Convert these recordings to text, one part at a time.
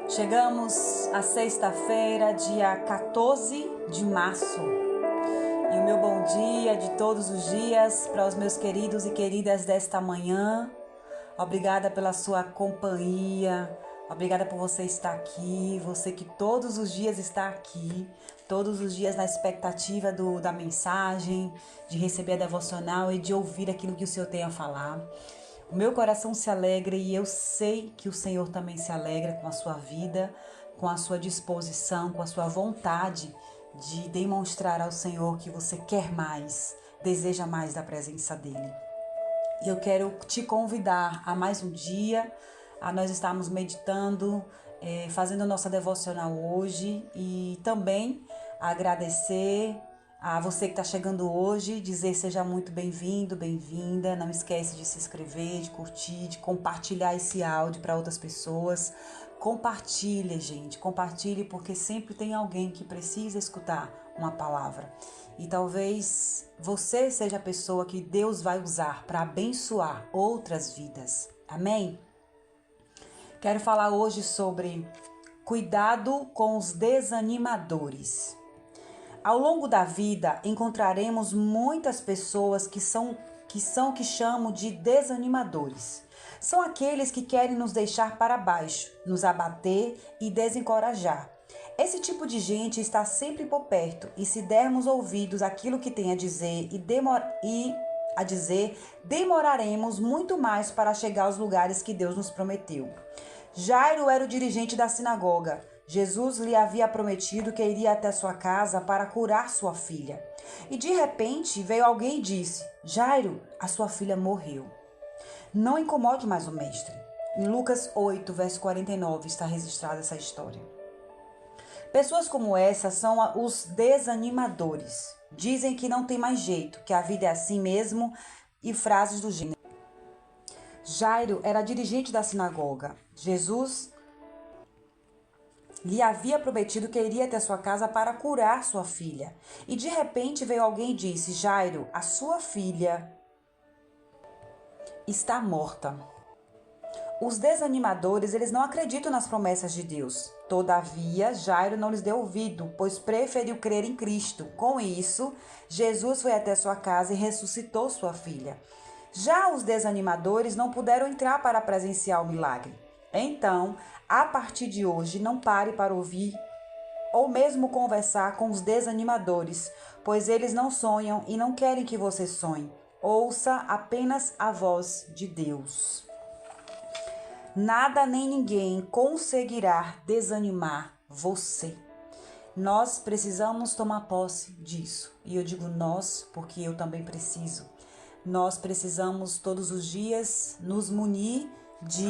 Chegamos à sexta-feira, dia 14 de março. E o meu bom dia de todos os dias para os meus queridos e queridas desta manhã. Obrigada pela sua companhia. Obrigada por você estar aqui. Você que todos os dias está aqui. Todos os dias na expectativa da mensagem, de receber a devocional e de ouvir aquilo que o Senhor tem a falar. O meu coração se alegra e eu sei que o Senhor também se alegra com a sua vida, com a sua disposição, com a sua vontade de demonstrar ao Senhor que você quer mais, deseja mais da presença dEle. E eu quero te convidar a mais um dia, a nós estarmos meditando, fazendo a nossa devocional hoje e também agradecer a você que está chegando hoje, dizer seja muito bem-vindo, bem-vinda. Não esquece de se inscrever, de curtir, de compartilhar esse áudio para outras pessoas. Compartilhe, gente, compartilhe porque sempre tem alguém que precisa escutar uma palavra. E talvez você seja a pessoa que Deus vai usar para abençoar outras vidas. Amém? Quero falar hoje sobre cuidado com os desanimadores. Ao longo da vida, encontraremos muitas pessoas que chamo de desanimadores. São aqueles que querem nos deixar para baixo, nos abater e desencorajar. Esse tipo de gente está sempre por perto e se dermos ouvidos àquilo que tem a dizer demoraremos muito mais para chegar aos lugares que Deus nos prometeu. Jairo era o dirigente da sinagoga. Jesus lhe havia prometido que iria até sua casa para curar sua filha. E de repente veio alguém e disse: Jairo, a sua filha morreu. Não incomode mais o mestre. Em Lucas 8, verso 49 está registrada essa história. Pessoas como essa são os desanimadores. Dizem que não tem mais jeito, que a vida é assim mesmo e frases do gênero. Jairo era dirigente da sinagoga. Jesus lhe havia prometido que iria até sua casa para curar sua filha. E de repente veio alguém e disse: Jairo, a sua filha está morta. Os desanimadores, eles não acreditam nas promessas de Deus. Todavia, Jairo não lhes deu ouvido, pois preferiu crer em Cristo. Com isso, Jesus foi até sua casa e ressuscitou sua filha. Já os desanimadores não puderam entrar para presenciar o milagre. Então, a partir de hoje, não pare para ouvir ou mesmo conversar com os desanimadores, pois eles não sonham e não querem que você sonhe. Ouça apenas a voz de Deus. Nada nem ninguém conseguirá desanimar você. Nós precisamos tomar posse disso. E eu digo nós, porque eu também preciso. Nós precisamos todos os dias nos munir de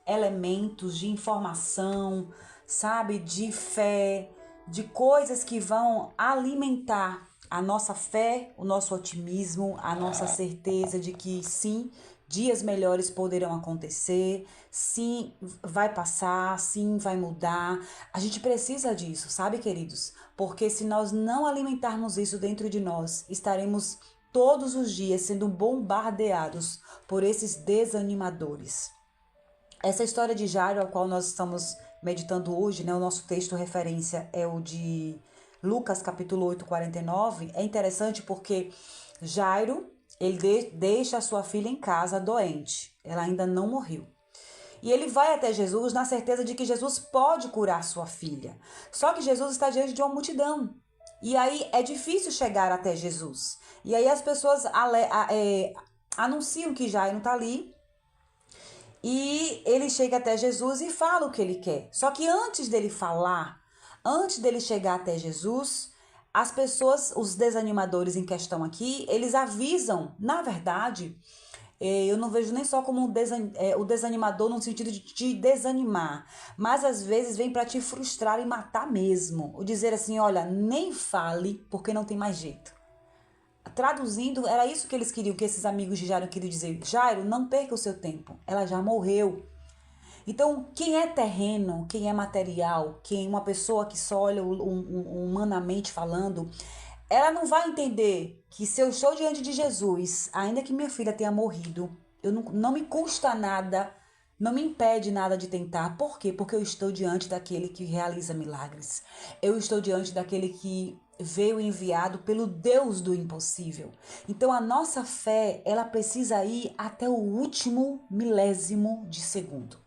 elementos, de informação, sabe, de fé, de coisas que vão alimentar a nossa fé, o nosso otimismo, a nossa certeza de que sim, dias melhores poderão acontecer, sim, vai passar, sim, vai mudar. A gente precisa disso, sabe, queridos? Porque se nós não alimentarmos isso dentro de nós, estaremos todos os dias sendo bombardeados por esses desanimadores. Essa história de Jairo, a qual nós estamos meditando hoje, né, o nosso texto referência é o de Lucas capítulo 8, 49, é interessante porque Jairo, ele deixa a sua filha em casa doente, ela ainda não morreu. E ele vai até Jesus na certeza de que Jesus pode curar sua filha. Só que Jesus está diante de uma multidão. E aí é difícil chegar até Jesus. E aí as pessoas anunciam que Jairo está ali. E ele chega até Jesus e fala o que ele quer. Só que antes dele falar, antes dele chegar até Jesus, as pessoas, os desanimadores em questão aqui, eles avisam, na verdade, eu não vejo nem só como o desanimador no sentido de te desanimar, mas às vezes vem para te frustrar e matar mesmo. Ou dizer assim, olha, nem fale porque não tem mais jeito. Traduzindo, era isso que eles queriam, que esses amigos de Jairo queriam dizer. Jairo, não perca o seu tempo, ela já morreu. Então, quem é terreno, quem é material, quem uma pessoa que só olha humanamente falando, ela não vai entender que se eu estou diante de Jesus, ainda que minha filha tenha morrido, não me custa nada Não me impede nada de tentar. Por quê? Porque eu estou diante daquele que realiza milagres. Eu estou diante daquele que veio enviado pelo Deus do impossível. Então a nossa fé, ela precisa ir até o último milésimo de segundo.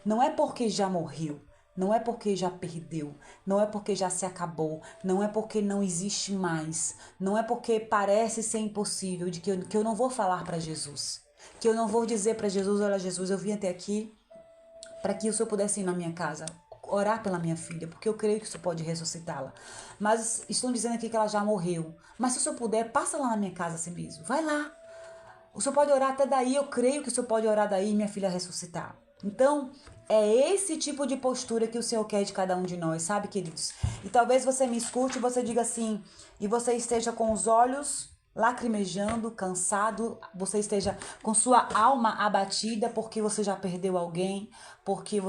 Não é porque já morreu, não é porque já perdeu, não é porque já se acabou, não é porque não existe mais, não é porque parece ser impossível de que eu não vou falar para Jesus, que eu não vou dizer para Jesus, olha Jesus, eu vim até aqui para que o Senhor pudesse ir na minha casa, orar pela minha filha, porque eu creio que o Senhor pode ressuscitá-la. Mas estão dizendo aqui que ela já morreu. Mas se o Senhor puder, passa lá na minha casa assim mesmo, vai lá. O Senhor pode orar até daí, eu creio que o Senhor pode orar daí e minha filha ressuscitar. Então, é esse tipo de postura que o Senhor quer de cada um de nós, sabe, queridos? E talvez você me escute e você diga assim, e você esteja com os olhos lacrimejando, cansado, você esteja com sua alma abatida porque você já perdeu alguém, porque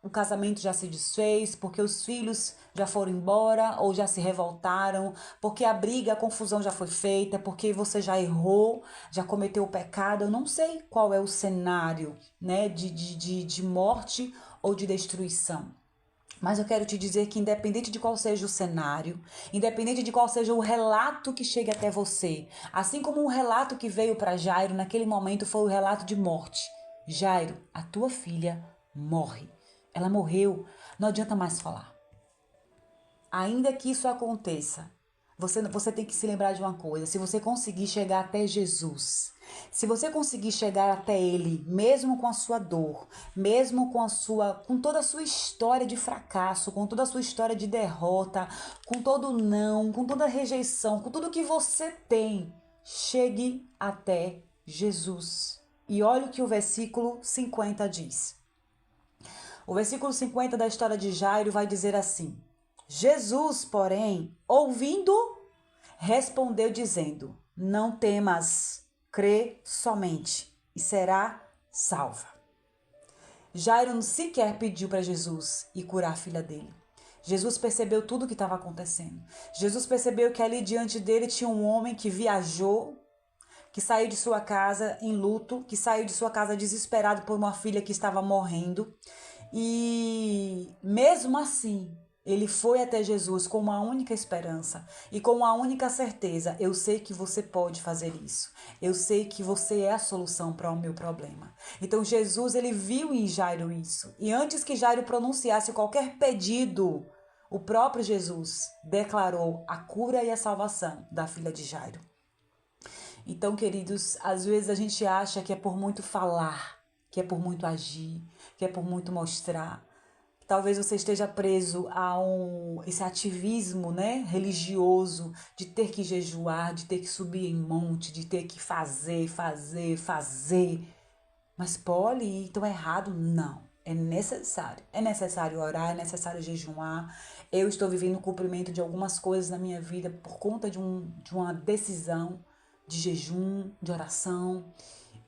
o casamento já se desfez, porque os filhos já foram embora ou já se revoltaram, porque a briga, a confusão já foi feita, porque você já errou, já cometeu o pecado. Eu não sei qual é o cenário, né, de morte ou de destruição. Mas eu quero te dizer que independente de qual seja o cenário, independente de qual seja o relato que chegue até você, assim como o relato que veio para Jairo naquele momento foi o relato de morte. Jairo, a tua filha morre. Ela morreu, não adianta mais falar. Ainda que isso aconteça, você tem que se lembrar de uma coisa. Se você conseguir chegar até Jesus, se você conseguir chegar até Ele, mesmo com a sua dor, mesmo com toda a sua história de fracasso, com toda a sua história de derrota, com todo o não, com toda a rejeição, com tudo que você tem, chegue até Jesus. E olha o que o versículo 50 diz. O versículo 50 da história de Jairo vai dizer assim: Jesus, porém, ouvindo, respondeu dizendo: não temas, crê somente e será salva. Jairo sequer pediu para Jesus ir curar a filha dele. Jesus percebeu tudo o que estava acontecendo. Jesus percebeu que ali diante dele tinha um homem que viajou, que saiu de sua casa em luto, que saiu de sua casa desesperado por uma filha que estava morrendo. E mesmo assim, ele foi até Jesus com uma única esperança e com uma única certeza: eu sei que você pode fazer isso. Eu sei que você é a solução para o meu problema. Então Jesus, ele viu em Jairo isso. E antes que Jairo pronunciasse qualquer pedido, o próprio Jesus declarou a cura e a salvação da filha de Jairo. Então, queridos, às vezes a gente acha que é por muito falar, que é por muito agir, que é por muito mostrar. Talvez você esteja preso a esse ativismo, né, religioso, de ter que jejuar, de ter que subir em monte, de ter que fazer. Mas pode, então é errado? Não. É necessário. É necessário orar, é necessário jejuar. Eu estou vivendo o cumprimento de algumas coisas na minha vida por conta de uma decisão de jejum, de oração.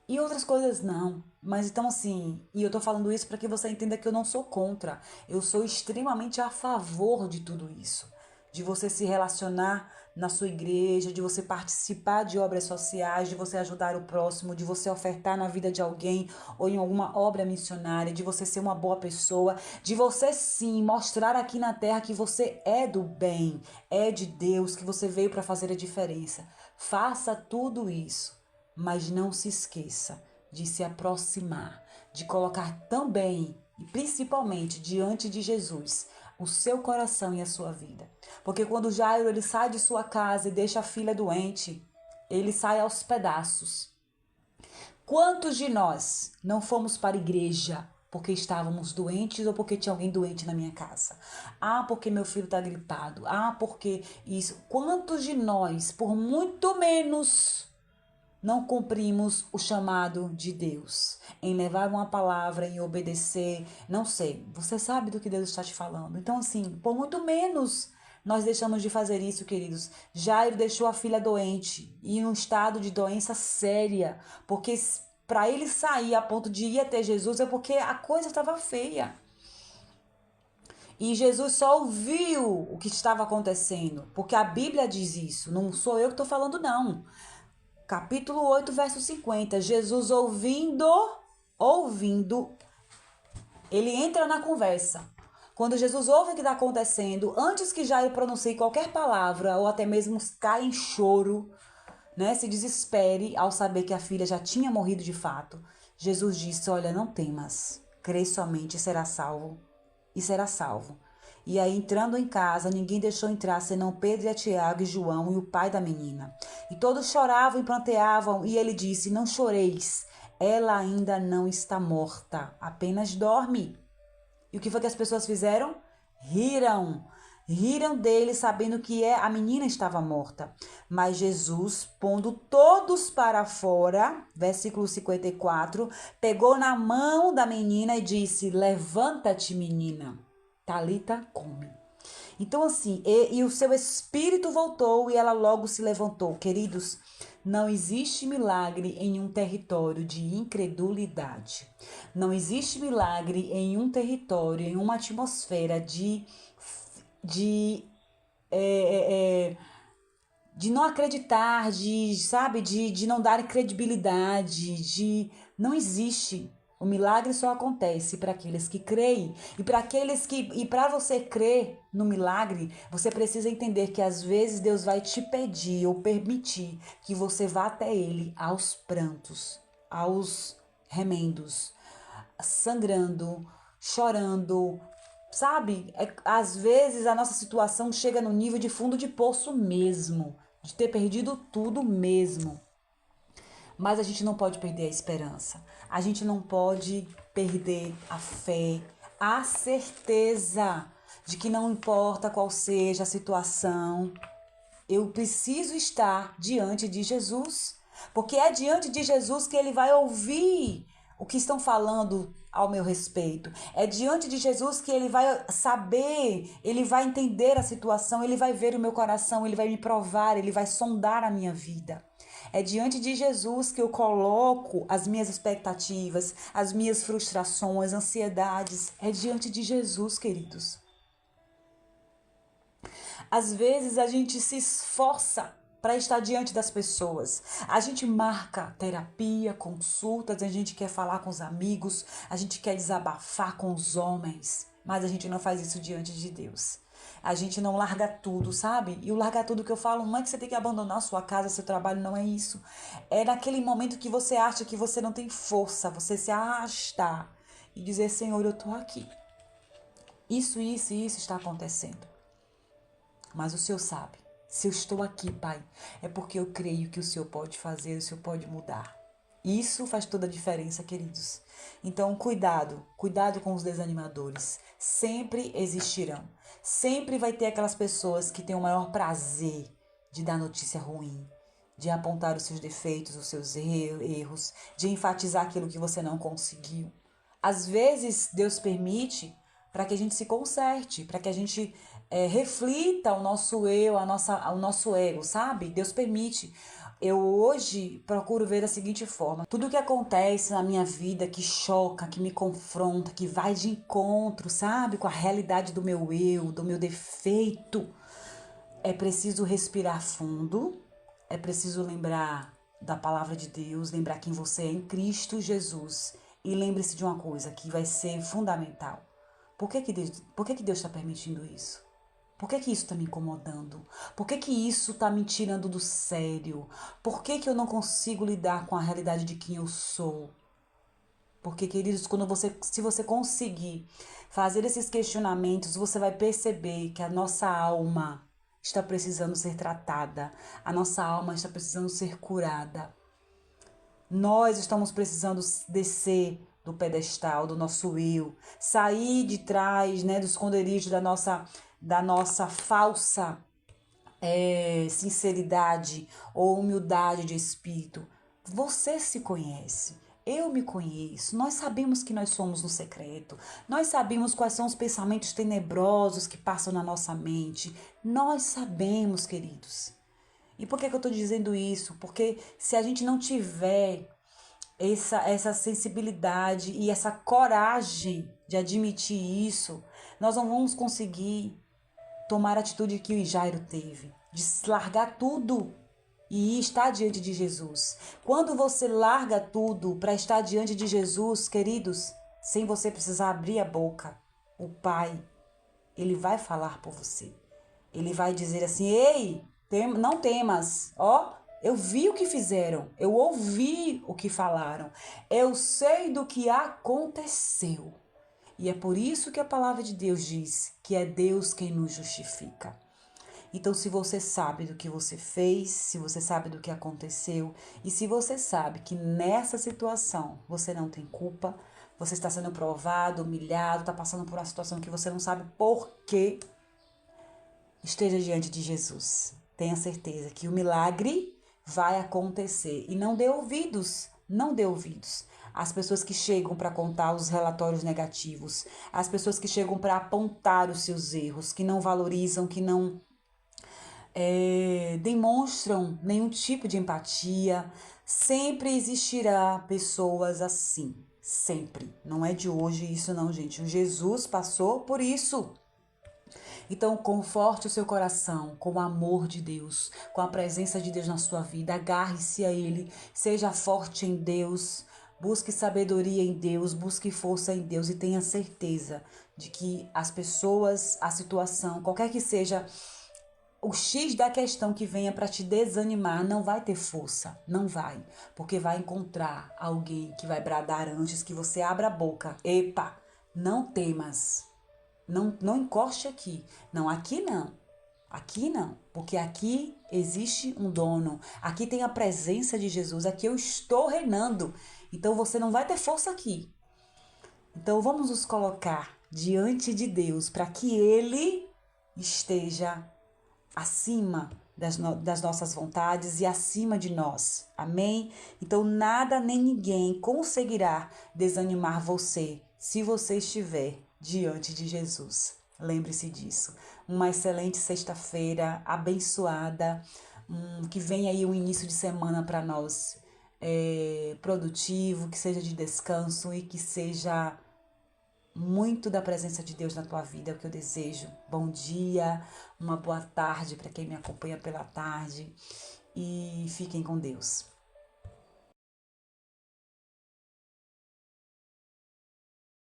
E outras coisas não. Mas então assim, e eu tô falando isso para que você entenda que eu não sou contra. Eu sou extremamente a favor de tudo isso. De você se relacionar na sua igreja, de você participar de obras sociais, de você ajudar o próximo, de você ofertar na vida de alguém ou em alguma obra missionária, de você ser uma boa pessoa, de você sim mostrar aqui na terra que você é do bem, é de Deus, que você veio para fazer a diferença. Faça tudo isso. Mas não se esqueça de se aproximar, de colocar também e principalmente diante de Jesus o seu coração e a sua vida. Porque quando Jairo ele sai de sua casa e deixa a filha doente, ele sai aos pedaços. Quantos de nós não fomos para a igreja porque estávamos doentes ou porque tinha alguém doente na minha casa? Ah, porque meu filho está gripado. Ah, porque isso. Quantos de nós, por muito menos, não cumprimos o chamado de Deus em levar uma palavra, em obedecer? Não sei, você sabe do que Deus está te falando. Então, assim, por muito menos nós deixamos de fazer isso, queridos. Jairo deixou a filha doente e em um estado de doença séria, porque para ele sair a ponto de ir até Jesus é porque a coisa estava feia. E Jesus só ouviu o que estava acontecendo, porque a Bíblia diz isso, não sou eu que estou falando, não. Capítulo 8, verso 50. Jesus ouvindo, ele entra na conversa. Quando Jesus ouve o que está acontecendo, antes que Jairo pronuncie qualquer palavra, ou até mesmo caia em choro, né, se desespere ao saber que a filha já tinha morrido de fato, Jesus disse: olha, não temas, crê somente e será salvo. E será salvo. E aí, entrando em casa, ninguém deixou entrar senão Pedro e Tiago e João e o pai da menina. E todos choravam e pranteavam, e ele disse: não choreis, ela ainda não está morta, apenas dorme. E o que foi que as pessoas fizeram? Riram dele, sabendo que a menina estava morta. Mas Jesus, pondo todos para fora, versículo 54, pegou na mão da menina e disse: levanta-te, menina. Talita cumi. Então, assim, e o seu espírito voltou e ela logo se levantou. Queridos, não existe milagre em um território de incredulidade. Não existe milagre em um território, em uma atmosfera de, de não acreditar, de não dar credibilidade, não existe. O milagre só acontece para aqueles que creem. E para você crer no milagre, você precisa entender que às vezes Deus vai te pedir ou permitir que você vá até ele aos prantos, aos remendos, sangrando, chorando, sabe? Às vezes a nossa situação chega no nível de fundo de poço mesmo, de ter perdido tudo mesmo. Mas a gente não pode perder a esperança. A gente não pode perder a fé, a certeza de que não importa qual seja a situação, eu preciso estar diante de Jesus. Porque é diante de Jesus que ele vai ouvir o que estão falando ao meu respeito. É diante de Jesus que ele vai saber, ele vai entender a situação, ele vai ver o meu coração, ele vai me provar, ele vai sondar a minha vida. É diante de Jesus que eu coloco as minhas expectativas, as minhas frustrações, ansiedades. É diante de Jesus, queridos. Às vezes a gente se esforça para estar diante das pessoas. A gente marca terapia, consultas, a gente quer falar com os amigos, a gente quer desabafar com os homens, mas a gente não faz isso diante de Deus. A gente não larga tudo, sabe? E o largar tudo que eu falo não é que você tem que abandonar sua casa, seu trabalho, não é isso. É naquele momento que você acha que você não tem força, você se arrastar e dizer: Senhor, eu tô aqui. Isso e isso está acontecendo. Mas o Senhor sabe. Se eu estou aqui, Pai, é porque eu creio que o Senhor pode fazer, o Senhor pode mudar. Isso faz toda a diferença, queridos. Então, cuidado com os desanimadores. Sempre existirão. Sempre vai ter aquelas pessoas que têm o maior prazer de dar notícia ruim, de apontar os seus defeitos, os seus erros, de enfatizar aquilo que você não conseguiu. Às vezes, Deus permite para que a gente se conserte, para que a gente reflita o nosso eu, o nosso ego, sabe? Deus permite. Eu hoje procuro ver da seguinte forma: tudo que acontece na minha vida que choca, que me confronta, que vai de encontro, sabe? Com a realidade do meu eu, do meu defeito, é preciso respirar fundo, é preciso lembrar da palavra de Deus, lembrar quem você é em Cristo Jesus. E lembre-se de uma coisa que vai ser fundamental. Por que Deus está permitindo isso? Por que isso está me incomodando? Por que isso está me tirando do sério? Por que eu não consigo lidar com a realidade de quem eu sou? Porque, queridos, se você conseguir fazer esses questionamentos, você vai perceber que a nossa alma está precisando ser tratada. A nossa alma está precisando ser curada. Nós estamos precisando descer do pedestal, do nosso eu, sair de trás, né, do esconderijo da nossa falsa sinceridade ou humildade de espírito. Você se conhece. Eu me conheço. Nós sabemos que nós somos no secreto. Nós sabemos quais são os pensamentos tenebrosos que passam na nossa mente. Nós sabemos, queridos. E por que eu estou dizendo isso? Porque se a gente não tiver essa sensibilidade e essa coragem de admitir isso, nós não vamos conseguir tomar a atitude que o Jairo teve, de largar tudo e estar diante de Jesus. Quando você larga tudo para estar diante de Jesus, queridos, sem você precisar abrir a boca, o Pai, Ele vai falar por você. Ele vai dizer assim: ei, não temas, ó, eu vi o que fizeram, eu ouvi o que falaram, eu sei do que aconteceu. E é por isso que a palavra de Deus diz que é Deus quem nos justifica. Então, se você sabe do que você fez, se você sabe do que aconteceu, e se você sabe que nessa situação você não tem culpa, você está sendo provado, humilhado, está passando por uma situação que você não sabe por quê, esteja diante de Jesus. Tenha certeza que o milagre vai acontecer. E não dê ouvidos, não dê ouvidos. As pessoas que chegam para contar os relatórios negativos, as pessoas que chegam para apontar os seus erros, que não valorizam, que não demonstram nenhum tipo de empatia. Sempre existirá pessoas assim, sempre. Não é de hoje isso não, gente. O Jesus passou por isso. Então, conforte o seu coração com o amor de Deus, com a presença de Deus na sua vida. Agarre-se a Ele, seja forte em Deus, busque sabedoria em Deus, busque força em Deus e tenha certeza de que as pessoas, a situação, qualquer que seja o X da questão que venha para te desanimar, não vai ter força, não vai, porque vai encontrar alguém que vai bradar antes que você abra a boca. Epa, não temas. Não encoste aqui. Não, aqui não. Aqui não. Porque aqui existe um dono. Aqui tem a presença de Jesus. Aqui eu estou reinando. Então você não vai ter força aqui. Então vamos nos colocar diante de Deus para que Ele esteja acima das nossas vontades e acima de nós. Amém? Então nada nem ninguém conseguirá desanimar você se você estiver diante de Jesus. Lembre-se disso. Uma excelente sexta-feira, abençoada, que venha aí um início de semana para nós produtivo, que seja de descanso e que seja muito da presença de Deus na tua vida, é o que eu desejo. Bom dia, uma boa tarde para quem me acompanha pela tarde e fiquem com Deus.